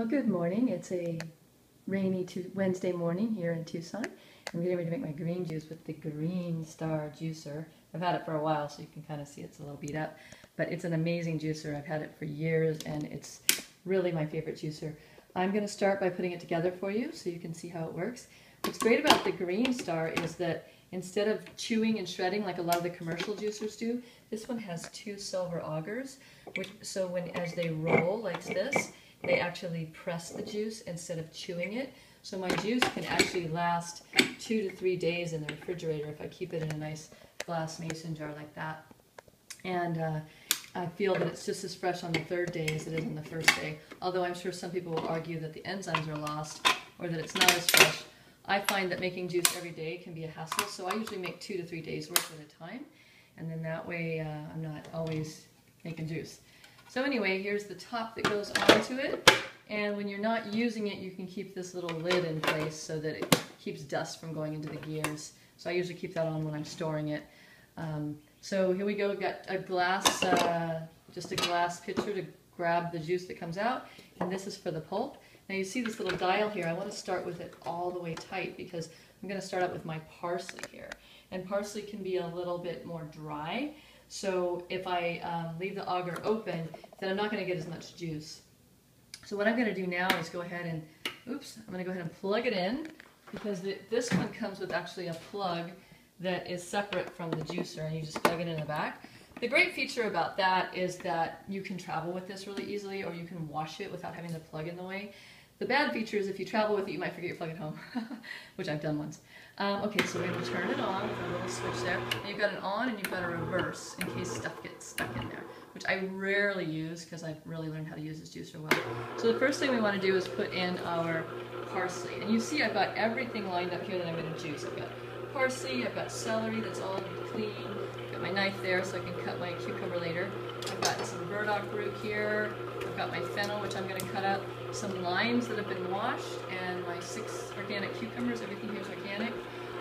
Good morning. It's a rainy Wednesday morning here in Tucson. I'm getting ready to make my green juice with the Greenstar juicer. I've had it for a while, so you can kind of see it's a little beat up, but it's an amazing juicer. I've had it for years, and it's really my favorite juicer. I'm going to start by putting it together for you so you can see how it works. What's great about the Greenstar is that instead of chewing and shredding like a lot of the commercial juicers do, this one has two silver augers, so as they roll like this, they actually press the juice instead of chewing it. So my juice can actually last 2 to 3 days in the refrigerator if I keep it in a nice glass mason jar like that. And I feel that it's just as fresh on the third day as it is on the first day. Although I'm sure some people will argue that the enzymes are lost or that it's not as fresh. I find that making juice every day can be a hassle, so I usually make 2 to 3 days worth at a time. And then that way I'm not always making juice. So anyway, here's the top that goes onto it, and when you're not using it, you can keep this little lid in place so that it keeps dust from going into the gears. So I usually keep that on when I'm storing it. So here we go, we've got a glass, just a glass pitcher to grab the juice that comes out, and this is for the pulp. Now you see this little dial here. I want to start with it all the way tight because I'm going to start out with my parsley here. And parsley can be a little bit more dry. So if I leave the auger open, then I'm not going to get as much juice. So what I'm going to do now is go ahead and, I'm going to go ahead and plug it in, because this one comes with actually a plug that is separate from the juicer, and you just plug it in the back. The great feature about that is that you can travel with this really easily, or you can wash it without having the plug in the way. The bad feature is if you travel with it, you might forget your plug at home, which I've done once. Okay, so we're going to turn it on with a little switch there. And you've got an on and you've got a reverse in case stuff gets stuck in there, which I rarely use because I've really learned how to use this juicer well. So the first thing we want to do is put in our parsley. And you see I've got everything lined up here that I'm going to juice. I've got parsley, I've got celery that's all clean, I've got my knife there so I can cut my cucumber later. I've got some burdock root here, I've got my fennel, which I'm going to cut up, some limes that have been washed, and my 6 organic cucumbers. Everything here is organic.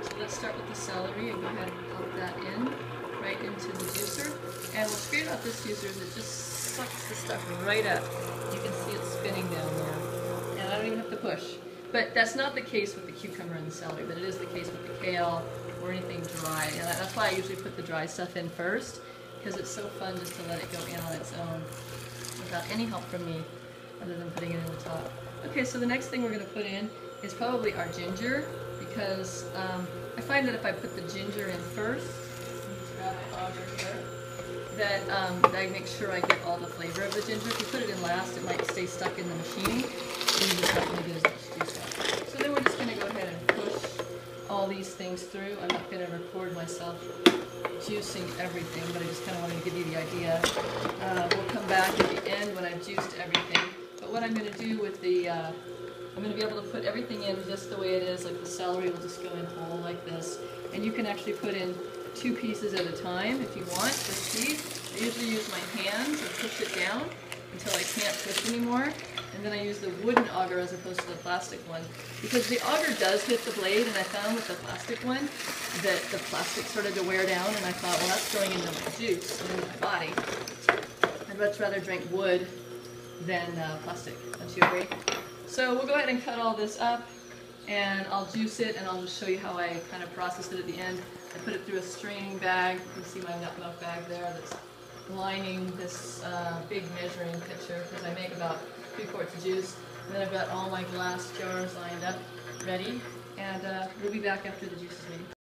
So let's start with the celery and go ahead and pop that in right into the juicer. And what's great about this juicer is it just sucks the stuff right up. You can see it spinning down there. And I don't even have to push. But that's not the case with the cucumber and the celery, but it is the case with the kale or anything dry. And that's why I usually put the dry stuff in first, because it's so fun just to let it go in on its own without any help from me other than putting it in the top. Okay, so the next thing we're going to put in is probably our ginger, because I find that if I put the ginger in first, grab my auger here, that I make sure I get all the flavor of the ginger. If you put it in last, it might stay stuck in the machine, and you're just not going to get as much juice out. So then we're just going to go ahead and push all these things through. I'm not going to record myself juicing everything, but I just kind of wanted to give you the idea. We'll come back at the end when I've juiced everything. But what I'm going to do with the, I'm going to be able to put everything in just the way it is, like the celery will just go in whole like this. And you can actually put in 2 pieces at a time if you want for speed. I usually use my hands and push it down until I can't push anymore. And then I use the wooden auger as opposed to the plastic one, because the auger does hit the blade, and I found with the plastic one that the plastic started to wear down, and I thought, well, that's going into my juice and into my body. I'd much rather drink wood than plastic. Don't you agree? So we'll go ahead and cut all this up, and I'll juice it, and I'll just show you how I kind of processed it at the end. I put it through a straining bag. You can see my nut milk bag there that's lining this big measuring pitcher, because I make about 3 quarts of juice. And then I've got all my glass jars lined up, ready, and we'll be back after the juice is made.